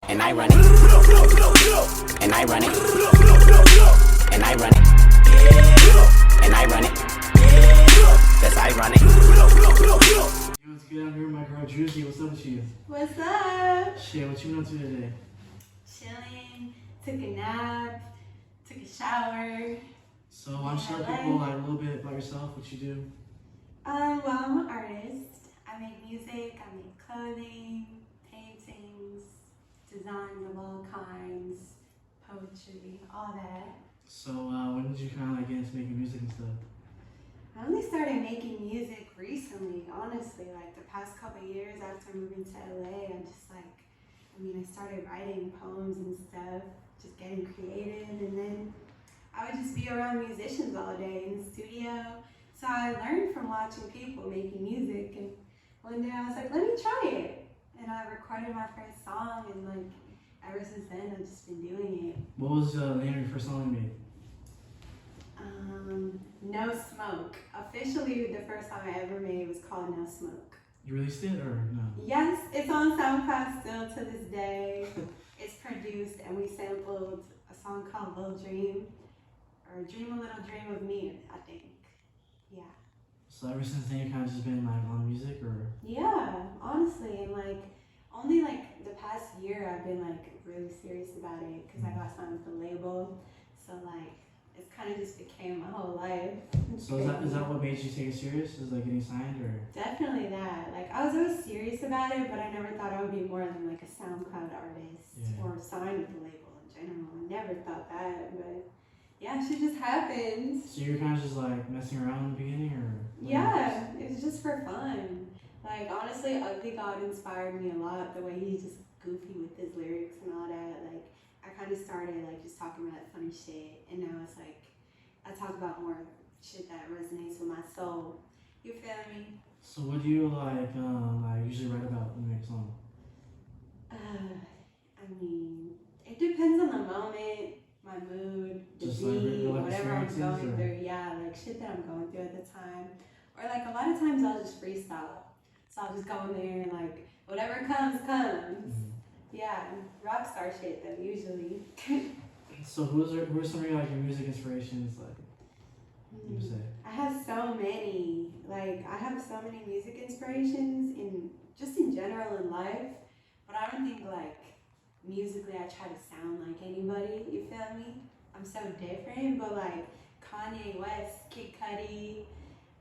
And I run it. And I run it. And I run it. And I run it. That's ironic. Yo, what's good? I'm here with my girl Jewlzie. What's up with you? What's up? Shit, what you been up to today? Chilling, took a nap, took a shower. So why don't you tell people like a little bit about yourself, what you do? Well, I'm an artist. I make music, I make clothing, paintings, designs of all kinds, poetry, all that. So when did you kind of like get into making music and stuff? I only started making music recently, honestly, like the past couple of years after moving to LA. I started writing poems and stuff, just getting creative, and then I would just be around musicians all day in the studio. So I learned from watching people making music, and one day I was like, let me try it. And I recorded my first song, and like ever since then I've just been doing it. What was the name of your first song you made? No Smoke. Officially, the first song I ever made was called No Smoke. You released it or no? Yes, it's on SoundCloud still to this day. It's produced, and we sampled a song called Little Dream, or Dream a Little Dream of Me, I think. Yeah. So ever since then you kind of just been like on music or? Yeah, honestly, and like only like the past year I've been like really serious about it because I got signed with the label. So like it's kind of just became my whole life. So is that what made you take it serious? Is like getting signed or? Definitely that. Like I was always serious about it, but I never thought I would be more than like a SoundCloud artist or signed with the label in general. I never thought that, but yeah, shit just happened. So you were kind of just like messing around in the beginning or? Yeah, it was just for fun. Like honestly, Ugly God inspired me a lot. The way he's just goofy with his lyrics and all that. Like I kind of started like just talking about funny shit, and now it's like I talk about more shit that resonates with my soul. You feel me? So what do you like usually write about when you make a song? It depends on the moment, my mood, the Just beat, like whatever I'm going or? through. Yeah, like shit that I'm going through at the time. Or like a lot of times I'll just freestyle. So I'll just go in there and like whatever comes, comes. Mm-hmm. Yeah, rock star shit though, usually. So who are some of your like your music inspirations like? You say? I have so many. Like I have so many music inspirations in general in life. But I don't think like musically I try to sound like anybody, you feel me? I'm so different, but like Kanye West, Kid Cudi,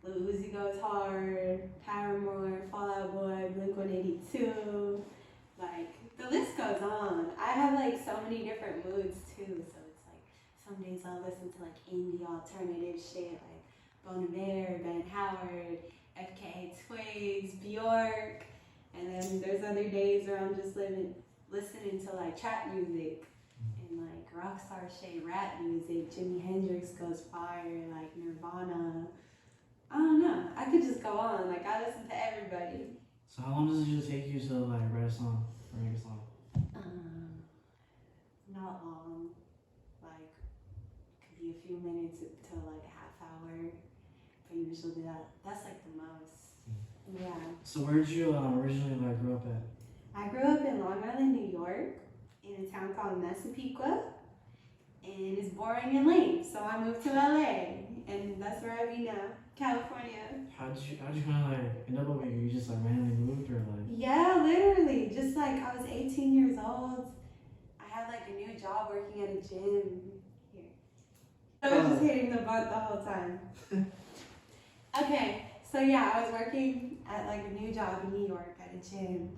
Lil Uzi Goes Hard, Paramore, Fall Out Boy, Blink-182, like the list goes on. I have like so many different moods too, so it's like some days I'll listen to like indie alternative shit like Bon Iver, Ben Howard, FKA Twigs, Bjork, and then there's other days where I'm just listening to like trap music and like rockstar shit, rap music. Jimi Hendrix goes fire, like Nirvana. I don't know. I could just go on. Like I listen to everybody. So how long does it usually take you to like write a song or make a song? Not long. Like could be a few minutes to like a half hour. But usually that's like the most. Yeah. So where did you originally like grow up at? I grew up in Long Island, New York, in a town called Massapequa, and it's boring and lame. So I moved to LA, and that's where I be now, California. How did you kind of like end up over here? You just like randomly moved or like? Yeah, literally. Just like I was 18 years old. I had like a new job working at a gym here. I was just hitting the butt the whole time. Okay, so yeah, I was working at like a new job in New York at a gym.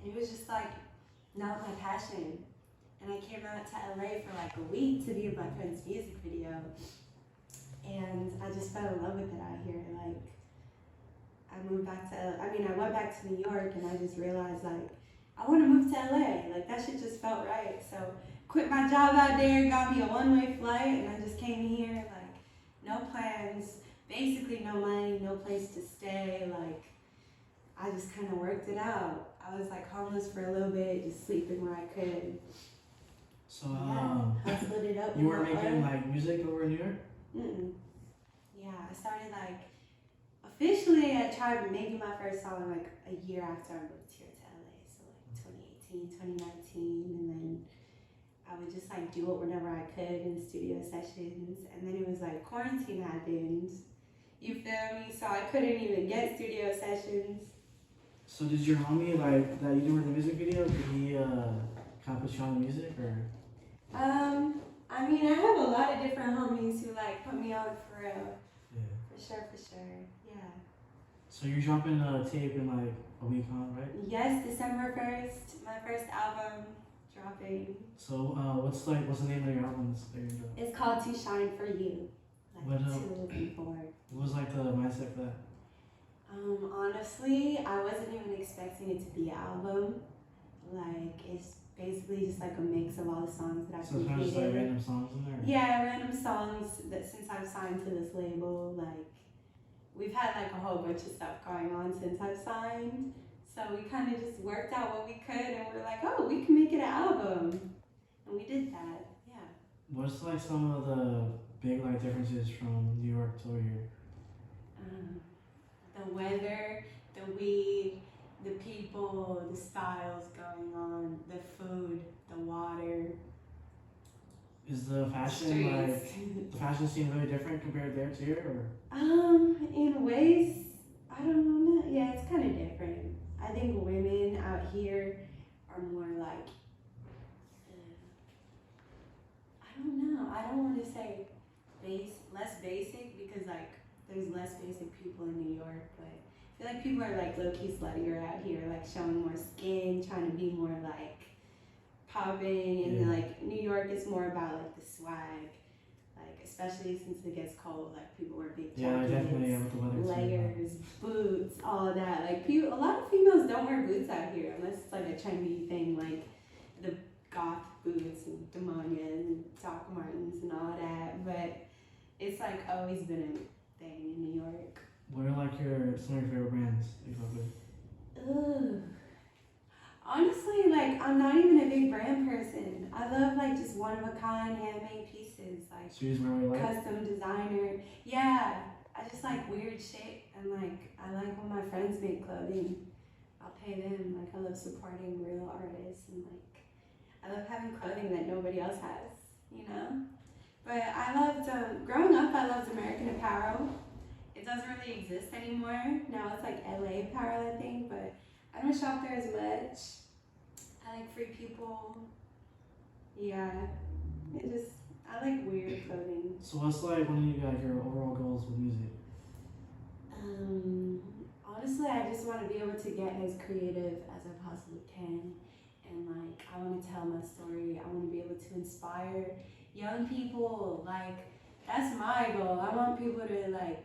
And it was just like not my passion. And I came out to LA for like a week to be in my friend's music video. And I just fell in love with it out here. Like I went back to New York and I just realized like I want to move to LA. Like that shit just felt right. So quit my job out there, got me a one-way flight, and I just came here like no plans, basically no money, no place to stay. Like I just kind of worked it out. I was like homeless for a little bit, just sleeping where I could. So hustled it up. You were making like music over in New York? Yeah, I started like officially. I tried making my first song like a year after I moved here to LA, so like 2018, 2019, and then just like do it whenever I could in studio sessions. And then it was like quarantine happened. You feel me? So I couldn't even get studio sessions. So did your homie like that you doing the music video? Did he kind of put you on the music or? I mean, I have a lot of different homies who like put me on for real. Yeah. For sure. Yeah. So you're dropping a tape in like a week, huh? Right? Yes, December 1st, my first album dropping. So what's the name of your album that you're doing? It's called To Shine For You. Like to looking forward. What was like the mindset for that? Honestly, I wasn't even expecting it to be an album. Like, it's basically just like a mix of all the songs that I've So it's kind of just like random songs in there? Yeah, random songs that since I've signed to this label, like, we've had like a whole bunch of stuff going on since I've signed. So we kind of just worked out what we could and we're like, oh, we can make it an album. And we did that, yeah. What's like some of the big like differences from New York to over here? The weather, the weed, the people, the styles going on, the food, the water. Is the fashion like the fashion scene really different compared there to here, or? In ways, I don't know. Yeah, it's kind of different. I think women out here are more like, I don't know. I don't want to say less basic because like there's less basic people in New York, but I feel like people are like low-key sluttier out here, like showing more skin, trying to be more like popping, and like New York is more about like the swag, like especially since it gets cold, like people wear big jackets, with the weather layers, boots, all of that. Like a lot of females don't wear boots out here unless it's like a trendy thing, like the goth boots and Demonias and Doc Martens and all that. But it's like always been a thing in New York. What are like some of your favorite brands that you fuck with? Ugh. Honestly, like I'm not even a big brand person. I love like just one of a kind handmade pieces, like so you just wear what you like? custom designer. Yeah, I just like weird shit, and like I like when my friends make clothing. I'll pay them. Like I love supporting real artists, and like I love having clothing that nobody else has, you know. But I loved growing up. I loved American Apparel. It doesn't really exist anymore. Now it's like LA Apparel, I think, but I don't shop there as much. I like Free People. Yeah, I like weird clothing. So what's like one of you got your overall goals with music? Honestly, I just want to be able to get as creative as I possibly can. And like, I want to tell my story. I want to be able to inspire young people. Like, that's my goal. I want people to like,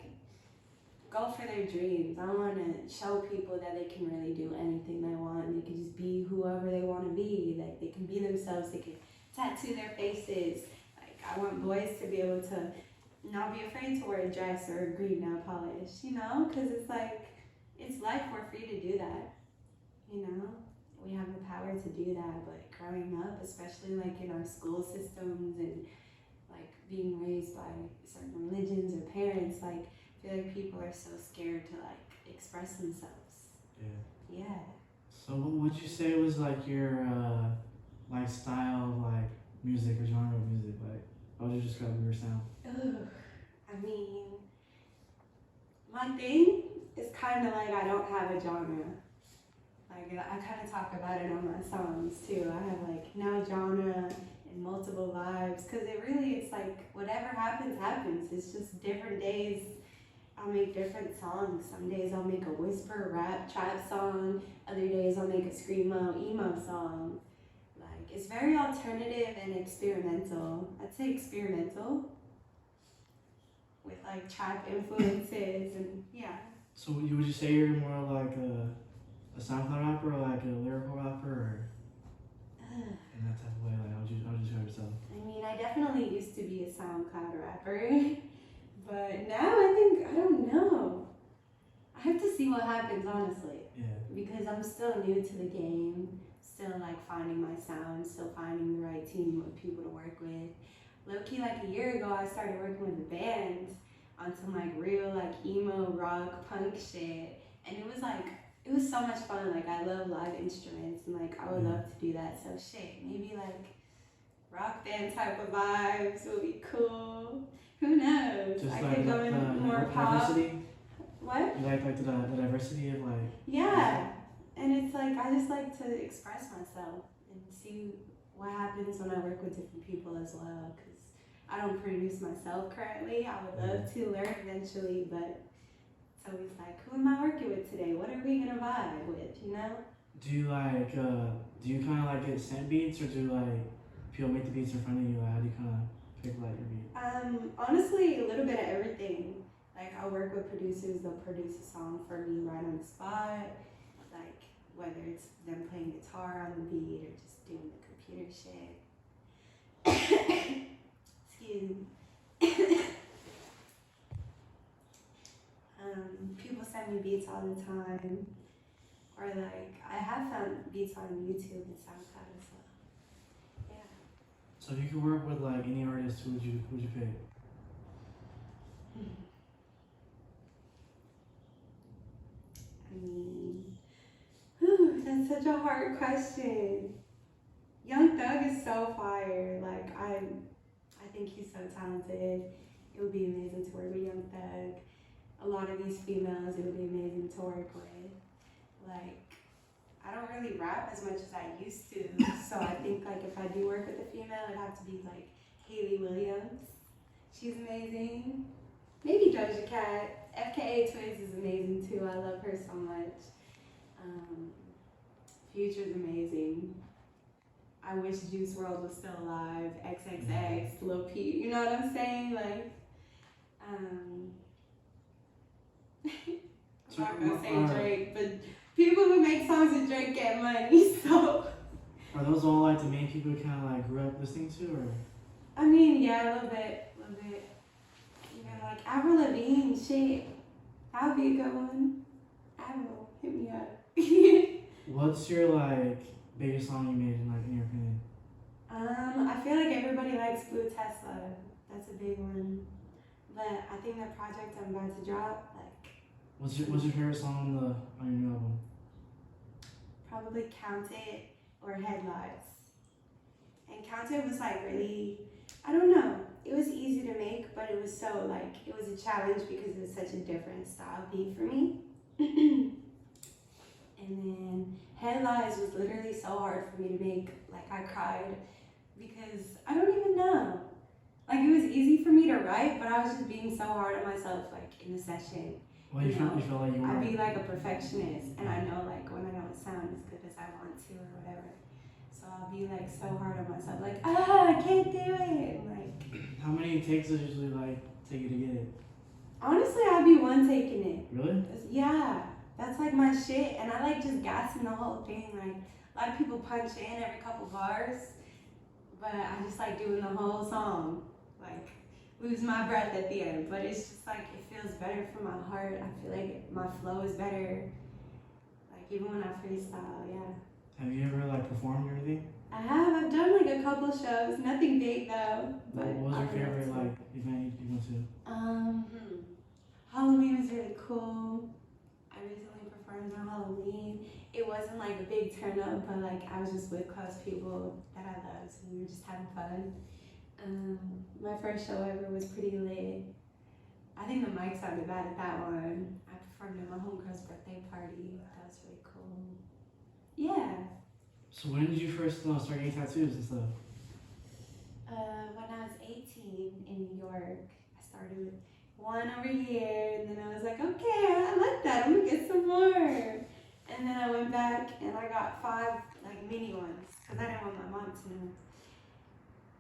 go for their dreams. I want to show people that they can really do anything they want. They can just be whoever they want to be. Like they can be themselves. They can tattoo their faces. Like I want boys to be able to not be afraid to wear a dress or a green nail polish. You know, because it's like it's life. We're free to do that. You know, we have the power to do that. But growing up, especially like in our school systems and like being raised by certain religions or parents, like. I feel like people are so scared to like express themselves. Yeah. Yeah. So what would you say was like your like style of like music or genre of music? Like how would you describe your sound? Ugh. I mean, my thing is kind of like I don't have a genre. Like I kind of talk about it on my songs too. I have like no genre and multiple vibes because it's like whatever happens, happens. It's just different days. I'll make different songs. Some days I'll make a whisper, rap, trap song. Other days I'll make a screamo, emo song. Like, it's very alternative and experimental. I'd say experimental. With like trap influences and yeah. So would you say you're more like a SoundCloud rapper or like a lyrical rapper or in that type of way? Like how would you describe yourself? I mean, I definitely used to be a SoundCloud rapper. But now I don't know. I have to see what happens, honestly. Yeah. Because I'm still new to the game, still like finding my sound, still finding the right team of people to work with. Low-key, like a year ago, I started working with a band on some like real like emo, rock, punk shit. And it was so much fun. Like I love live instruments and like I would love to do that. So shit, maybe like rock band type of vibes would be cool. Who knows? Just I like could go the in more pop. diversity. What? You like the diversity of like. Yeah. And it's like, I just like to express myself and see what happens when I work with different people as well. Because I don't produce myself currently. I would love to learn eventually, but it's always like, who am I working with today? What are we gonna vibe with, you know? Do you like, do you kind of like get sent beats, or do like people make the beats in front of you? Like, how do you kind of pick like your beat? Honestly, a little bit of everything. Like, I'll work with producers, they'll produce a song for me right on the spot. Like, whether it's them playing guitar on the beat or just doing the computer shit. Excuse me. People send me beats all the time. Or like, I have found beats on YouTube and SoundCloud as well. Yeah. So if you could work with like any artist, who would you pick? I mean, whew, that's such a hard question. Young Thug is so fire. Like, I think he's so talented. It would be amazing to work with Young Thug. A lot of these females, it would be amazing to work with. Like, I don't really rap as much as I used to, so I think like if I do work with a female, it'd have to be like Hayley Williams. She's amazing. Maybe Doja Cat. FKA Twigs is amazing too. I love her so much. Future's amazing. I wish Juice WRLD was still alive. XXX, Lil Peep. You know what I'm saying? Like, I'm not gonna say Drake, but people who make songs with Drake get money, so. Are those all like the main people you kind of like grew up listening to, or? I mean, yeah, a little bit. You know, like Avril Lavigne, shit. That would be a good one. Avril, hit me up. What's your like biggest song you made in your opinion? I feel like everybody likes Blue Tesla. That's a big one. But I think the project I'm about to drop, like. What's your favorite song on your new album? Probably Count It or Headlights. And Count It was like really, I don't know. It was easy to make, but it was so like, it was a challenge because it was such a different style beat for me. And then Headlights was literally so hard for me to make. Like, I cried because I don't even know. Like, it was easy for me to write, but I was just being so hard on myself, like, in the session. Well, you feel like you were. I'd be like a perfectionist, and I know like when I don't sound as good as I want to or whatever. So I'll be like so hard on myself, like, I can't do it. Like, how many takes does it usually like take you to get it? Honestly, I'd be one taking it. Really? Yeah, that's like my shit, and I like just gassing the whole thing. Like, a lot of people punch in every couple bars, but I just like doing the whole song. Like, lose my breath at the end, but it's just like it feels better for my heart. I feel like my flow is better. Like, even when I freestyle, yeah. Have you ever like performed or anything? I have. I've done like a couple shows. Nothing big though. But What was your favorite like event you went to? Halloween was really cool. I recently performed on Halloween. It wasn't like a big turn up, but like I was just with close people that I love, so we were just having fun. My first show ever was pretty lit. I think the mic sounded bad at that one. I performed at my homegirl's birthday party. That was really cool. Yeah. So when did you first start getting tattoos and stuff? When I was 18 in New York, I started with one over here, and then I was like, okay, I like that. I'm gonna get some more. And then I went back and I got 5 like mini ones because I didn't want my mom to know.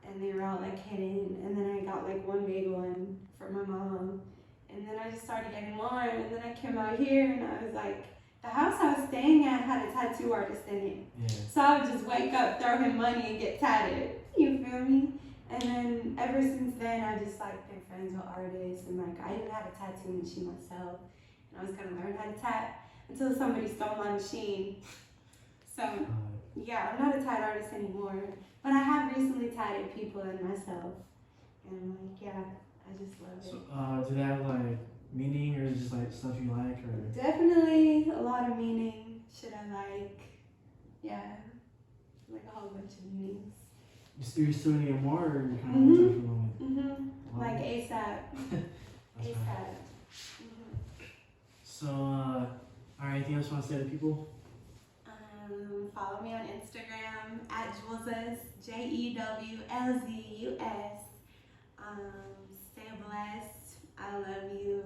And they were all like hidden, and then I got like one big one for my mom, and then I just started getting more, and then I came out here and I was like, the house I was staying at had a tattoo artist in it. Yeah. So I would just wake up, throw him money, and get tatted. You feel me? And then ever since then, I just like been friends with artists, and like I didn't have a tattoo machine myself, and I was gonna learn how to tat until somebody stole my machine. So yeah, I'm not a tat artist anymore, but I have recently tatted people and myself, and like yeah, I just love it. So do they have like meaning, or is it just like stuff you like, or? Definitely a lot of meaning. Shit I like. Yeah, like a whole bunch of meanings. You're still gonna get more, or you're kind of on touch for the moment? Mm-hmm. Like ASAP. That's ASAP. right. So, alright, anything else you want to say to people? Follow me on Instagram at Jewlzie, JEWLZUS. Stay blessed. I love you.